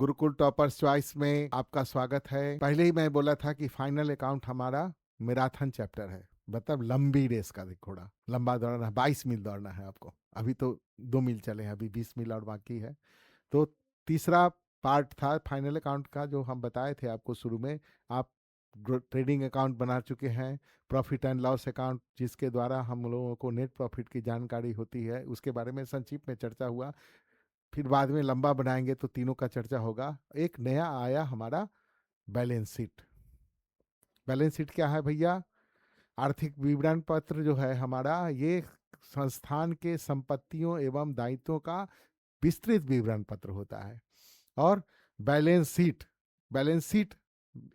Gurukul toppers choice में आपका स्वागत है। पहले ही मैं बोला था कि फाइनल अकाउंट हमारा मैराथन चैप्टर है, मतलब लंबी रेस का घोड़ा, लंबा दौड़ना है, 22 मील दौड़ना है आपको। अभी तो 2 मील चले हैं, अभी 20 मील और बाकी है। तो तीसरा पार्ट था फाइनल अकाउंट का, जो हम बताए थे आपको शुरू में। आप ट्रेडिंग अकाउंट बना चुके हैं, प्रॉफिट एंड लॉस अकाउंट जिसके द्वारा हम लोगों को नेट प्रॉफिट की जानकारी होती है, उसके बारे में संक्षिप्त में चर्चा हुआ। फिर बाद में लंबा बनाएंगे तो तीनों का चर्चा होगा। एक नया आया हमारा बैलेंस शीट। बैलेंस शीट क्या है भैया? आर्थिक विवरण पत्र जो है हमारा, ये संस्थान के संपत्तियों एवं दायित्वों का विस्तृत विवरण पत्र होता है। और बैलेंस शीट, बैलेंस शीट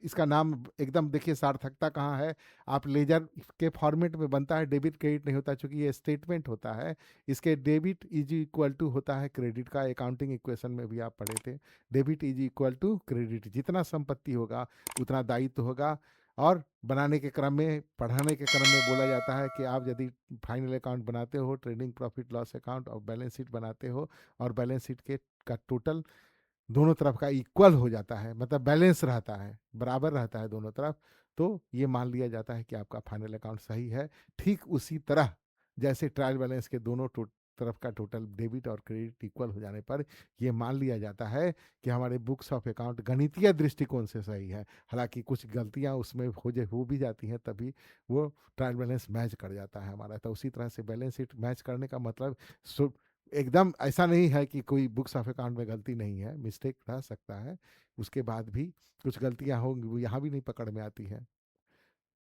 इसका नाम एकदम देखिए सार्थकता कहाँ है। आप लेजर के फॉर्मेट में बनता है, डेबिट क्रेडिट नहीं होता, चूंकि ये स्टेटमेंट होता है। इसके डेबिट इज इक्वल टू होता है क्रेडिट का, अकाउंटिंग इक्वेशन में भी आप पढ़े थे। Debit is equal to credit, जितना संपत्ति होगा उतना दायित्व होगा। और बनाने के क्रम में, पढ़ाने के क्रम में बोला जाता है कि आप यदि फाइनल अकाउंट बनाते हो, ट्रेडिंग प्रॉफिट लॉस अकाउंट और बैलेंस शीट बनाते हो, और बैलेंस शीट के का टोटल दोनों तरफ का इक्वल हो जाता है, मतलब बैलेंस रहता है, बराबर रहता है दोनों तरफ, तो ये मान लिया जाता है कि आपका फाइनल अकाउंट सही है। ठीक उसी तरह जैसे ट्रायल बैलेंस के दोनों तरफ का टोटल डेबिट और क्रेडिट इक्वल हो जाने पर यह मान लिया जाता है कि हमारे बुक्स ऑफ अकाउंट गणितीय दृष्टिकोण से सही है। हालांकि कुछ गलतियां उसमें हो भी जाती हैं, तभी वो ट्रायल बैलेंस मैच कर जाता है हमारा। तो उसी तरह से बैलेंस शीट मैच करने का मतलब एकदम ऐसा नहीं है कि कोई बुक्स ऑफ अकाउंट में गलती नहीं है, मिस्टेक रह सकता है, उसके बाद भी कुछ गलतियां होंगी, वो यहाँ भी नहीं पकड़ में आती है।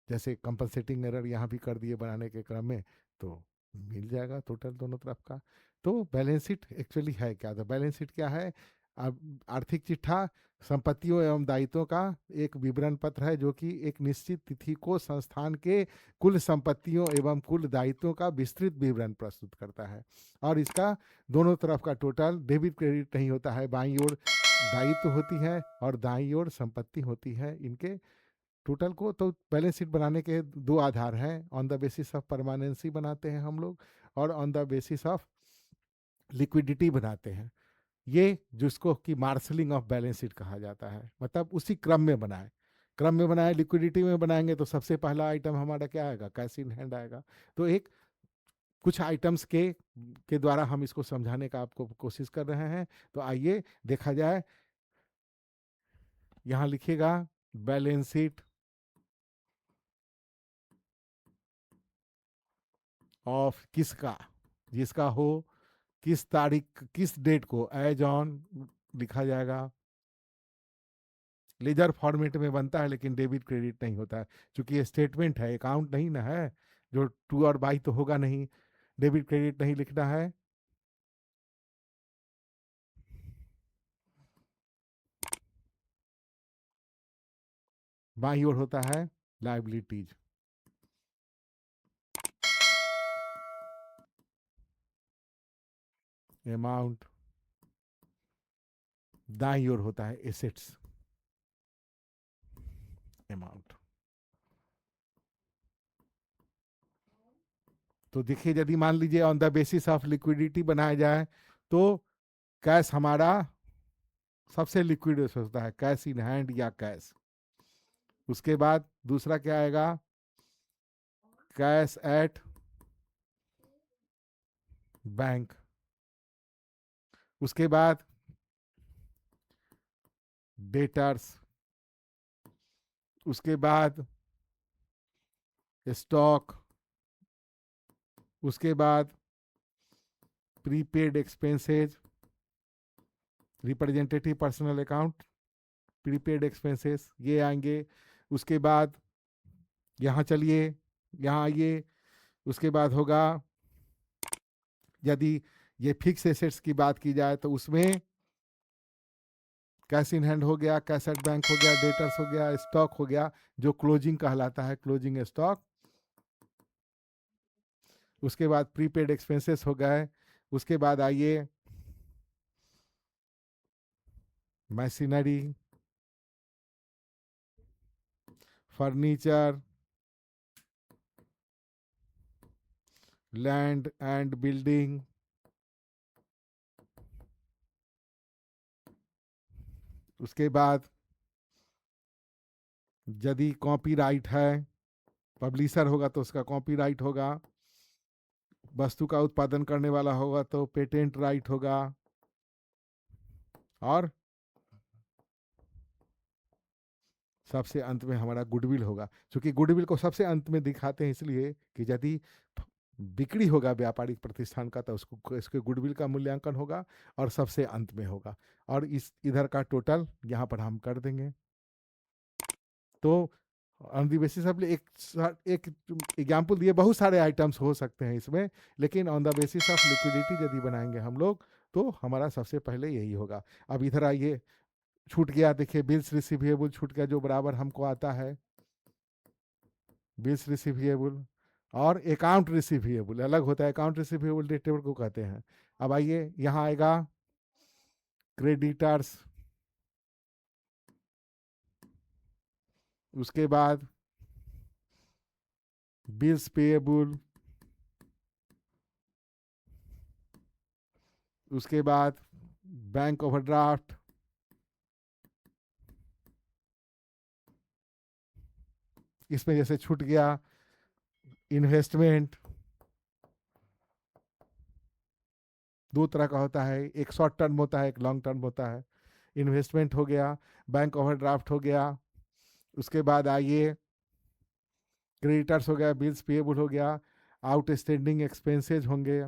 जैसे कंपनसेटिंग एरर यहाँ भी कर दिए बनाने के क्रम में, तो मिल जाएगा टोटल दोनों तरफ का। तो बैलेंस शीट एक्चुअली है क्या? तो बैलेंस शीट क्या है? अब आर्थिक चिट्ठा संपत्तियों एवं दायित्वों का एक विवरण पत्र है, जो कि एक निश्चित तिथि को संस्थान के कुल संपत्तियों एवं कुल दायित्वों का विस्तृत विवरण प्रस्तुत करता है। और इसका दोनों तरफ का टोटल, डेबिट क्रेडिट नहीं होता है, बाईं ओर दायित्व होती है और दाईं ओर संपत्ति होती है। इनके टोटल को तो बैलेंस शीट बनाने के दो आधार हैं, on the basis of permanency बनाते हैं हम लोग, और on the basis of liquidity बनाते हैं। ये जिसको कि मार्शलिंग ऑफ बैलेंस शीट कहा जाता है, मतलब उसी क्रम में बनाए, क्रम में बनाए। लिक्विडिटी में बनाएंगे तो सबसे पहला आइटम हमारा क्या आएगा? कैश इन हैंड आएगा। तो एक कुछ आइटम्स के द्वारा हम इसको समझाने का आपको कोशिश कर रहे हैं। तो आइए देखा जाए। यहां लिखिएगा बैलेंस शीट ऑफ किसका, जिसका हो, किस तारीख, किस डेट को, एज ऑन लिखा जाएगा। लेजर फॉर्मेट में बनता है, लेकिन डेबिट क्रेडिट नहीं होता है, क्योंकि ये स्टेटमेंट है, अकाउंट नहीं ना है। जो टू और बाई तो होगा नहीं, डेबिट क्रेडिट नहीं लिखना है। बाई ओर होता है लाइबिलिटीज, अमाउंट। दाई ओर होता है एसेट्स, अमाउंट। तो देखिए, यदि मान लीजिए on the basis of liquidity बनाया जाए, तो कैश हमारा सबसे लिक्विड होता है, कैश इन हैंड या कैश। उसके बाद दूसरा क्या आएगा? Cash at bank. उसके बाद डेटर्स। उसके बाद स्टॉक। उसके बाद prepaid expenses, representative personal account, prepaid expenses ये आएंगे। उसके बाद यहाँ चलिए, यहाँ आइए। उसके बाद होगा, यदि ये फिक्स एसेट्स की बात की जाए तो उसमें कैश इन हैंड हो गया, कैश एट बैंक हो गया, डेटर्स हो गया, स्टॉक हो गया, जो क्लोजिंग कहलाता है, क्लोजिंग स्टॉक। उसके बाद प्रीपेड एक्सपेंसेस हो गए। उसके बाद आइए machinery, furniture, land and building, उसके बाद यदि कॉपीराइट है, पब्लिशर होगा तो उसका कॉपीराइट होगा, वस्तु का उत्पादन करने वाला होगा तो पेटेंट राइट होगा, और सबसे अंत में हमारा गुडविल होगा। क्योंकि गुडविल को सबसे अंत में दिखाते हैं इसलिए कि यदि बिक्री होगा व्यापारिक प्रतिष्ठान का तो उसको इसके गुडविल का मूल्यांकन होगा और सबसे अंत में होगा। और इस इधर का टोटल यहाँ पर हम कर देंगे। तो ऑन द बेसिस ऑफ एक एग्जाम्पल दिए, बहुत सारे आइटम्स हो सकते हैं इसमें, लेकिन on the basis of liquidity यदि बनाएंगे हम लोग तो हमारा सबसे पहले यही होगा। अब इधर आइए, छूट गया, देखिए बिल्स रिसीवेबल छूट गया जो बराबर हमको आता है बिल्स रिसीवेबल, और अकाउंट रिसीवेबल अलग होता है, अकाउंट रिसीवेबल डेटेबल को कहते हैं। अब आइए यहाँ आएगा क्रेडिटर्स, उसके बाद बिल्स पेएबल, उसके बाद बैंक ओवरड्राफ्ट, इसमें जैसे छूट गया इन्वेस्टमेंट, दो तरह का होता है, एक शॉर्ट टर्म होता है, एक लॉन्ग टर्म होता है। इन्वेस्टमेंट हो गया, बैंक ओवरड्राफ्ट हो गया, उसके बाद आइए क्रेडिटर्स हो गया, बिल्स पेएबल हो गया, आउटस्टैंडिंग एक्सपेंसेस होंगे,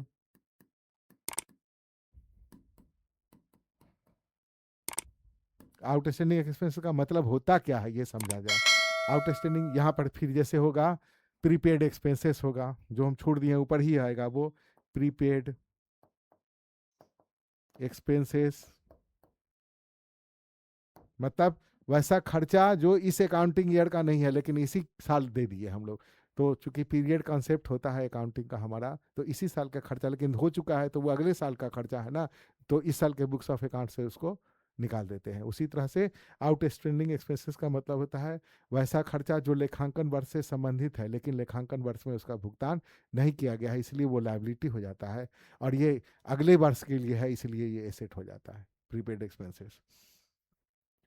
आउटस्टैंडिंग एक्सपेंस का मतलब होता क्या है ये समझा जाए। आउटस्टैंडिंग यहाँ पर फिर जैसे होगा प्रीपेड एक्सपेंसेस होगा, जो हम छोड़ दिए ऊपर ही आएगा वो प्रीपेड एक्सपेंसेस, मतलब वैसा खर्चा जो इस अकाउंटिंग ईयर का नहीं है लेकिन इसी साल दे दिए हम लोग। तो चूंकि पीरियड कॉन्सेप्ट होता है अकाउंटिंग का हमारा, तो इसी साल का खर्चा लेकिन हो चुका है तो वो अगले साल का खर्चा है ना, तो इस साल के बुक्स ऑफ अकाउंट से उसको निकाल देते हैं। उसी तरह से आउटस्टैंडिंग एक्सपेंसेस का मतलब होता है वैसा खर्चा जो लेखांकन वर्ष से संबंधित है लेकिन लेखांकन वर्ष में उसका भुगतान नहीं किया गया है, इसलिए वो लायबिलिटी हो जाता है, और ये अगले वर्ष के लिए है इसलिए ये एसेट हो जाता है, प्रीपेड एक्सपेंसेस।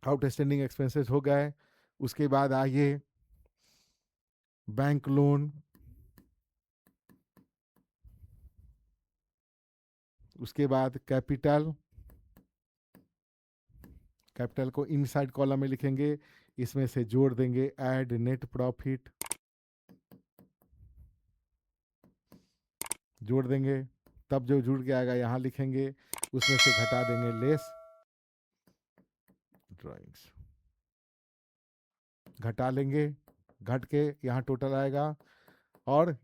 आउटस्टैंडिंग एक्सपेंसेस हो गए। उसके बाद आइए बैंक लोन, उसके बाद कैपिटल, कैपिटल को इनसाइड कॉलम में लिखेंगे, इसमें से जोड़ देंगे ऐड नेट प्रॉफिट, जोड़ देंगे, तब जो जुड़ के आएगा यहाँ लिखेंगे, उसमें से घटा देंगे लेस ड्राइंग्स, घटा लेंगे, घट के यहाँ टोटल आएगा, और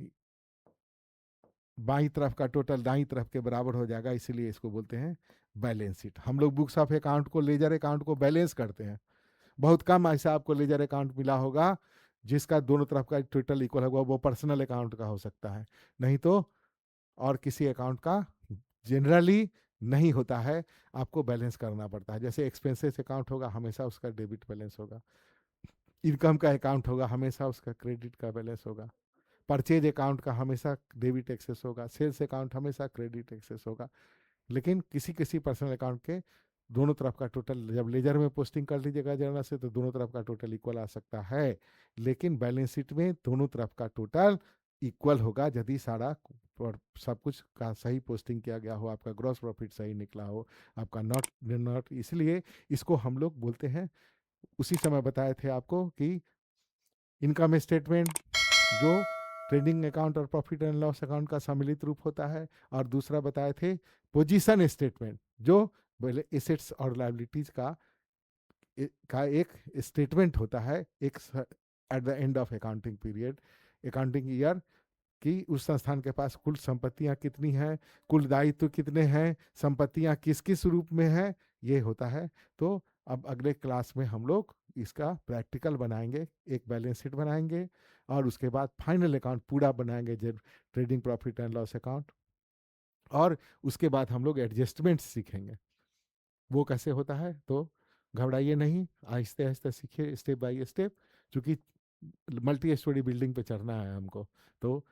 बाई तरफ का टोटल दाई तरफ के बराबर हो जाएगा, इसीलिए इसको बोलते हैं बैलेंस शीट। हम लोग बुक्स ऑफ अकाउंट को, लेजर अकाउंट को बैलेंस करते हैं, बहुत कम ऐसा आपको लेजर अकाउंट मिला होगा जिसका दोनों तरफ का टोटल इक्वल होगा, वो पर्सनल अकाउंट का हो सकता है, नहीं तो और किसी अकाउंट का जनरली नहीं होता है, आपको बैलेंस करना पड़ता है। जैसे एक्सपेंसेस अकाउंट होगा हमेशा उसका डेबिट बैलेंस होगा, इनकम का अकाउंट होगा हमेशा उसका क्रेडिट का बैलेंस होगा, परचेज अकाउंट का हमेशा डेबिट एक्सेस होगा, सेल्स अकाउंट हमेशा क्रेडिट एक्सेस होगा। लेकिन किसी किसी पर्सनल अकाउंट के दोनों तरफ का टोटल, जब लेजर में पोस्टिंग कर लीजिएगा जर्नल से तो दोनों तरफ का टोटल इक्वल आ सकता है, लेकिन बैलेंस शीट में दोनों तरफ का टोटल इक्वल होगा यदि सारा सब कुछ का सही पोस्टिंग किया गया हो, आपका ग्रॉस प्रॉफिट सही निकला हो, आपका नॉट नॉट, इसलिए इसको हम लोग बोलते हैं, उसी समय बताए थे आपको कि इनकम स्टेटमेंट जो ट्रेडिंग अकाउंट और प्रॉफिट एंड लॉस अकाउंट का सम्मिलित रूप होता है, और दूसरा बताए थे पोजीशन स्टेटमेंट जो पहले एसेट्स और लाइबिलिटीज का एक स्टेटमेंट होता है एक at the end of accounting period, accounting year, कि उस संस्थान के पास कुल संपत्तियां कितनी हैं, कुल दायित्व कितने हैं, संपत्तियां किस किस रूप में हैं, ये होता है। तो अब अगले क्लास में हम लोग इसका प्रैक्टिकल बनाएंगे, एक बैलेंस शीट बनाएंगे, और उसके बाद फाइनल अकाउंट पूरा बनाएंगे, जब trading profit and loss account, और उसके बाद हम लोग एडजस्टमेंट सीखेंगे वो कैसे होता है। तो घबराइए नहीं, आहिस्ते आहिस्ते सीखिए, स्टेप बाय स्टेप, क्योंकि मल्टी स्टोरी बिल्डिंग पे चढ़ना है हमको। तो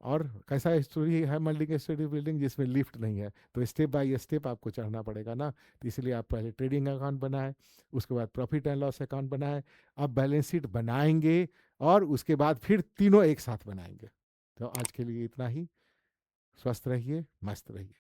और कैसा स्टोरी है मल्टी स्टोरी बिल्डिंग जिसमें लिफ्ट नहीं है, तो स्टेप बाय स्टेप आपको चढ़ना पड़ेगा ना। तो इसलिए आप पहले ट्रेडिंग अकाउंट बनाए, उसके बाद प्रॉफिट एंड लॉस अकाउंट बनाए, अब बैलेंस शीट बनाएंगे, और उसके बाद फिर तीनों एक साथ बनाएंगे। तो आज के लिए इतना ही। स्वस्थ रहिए, मस्त रहिए।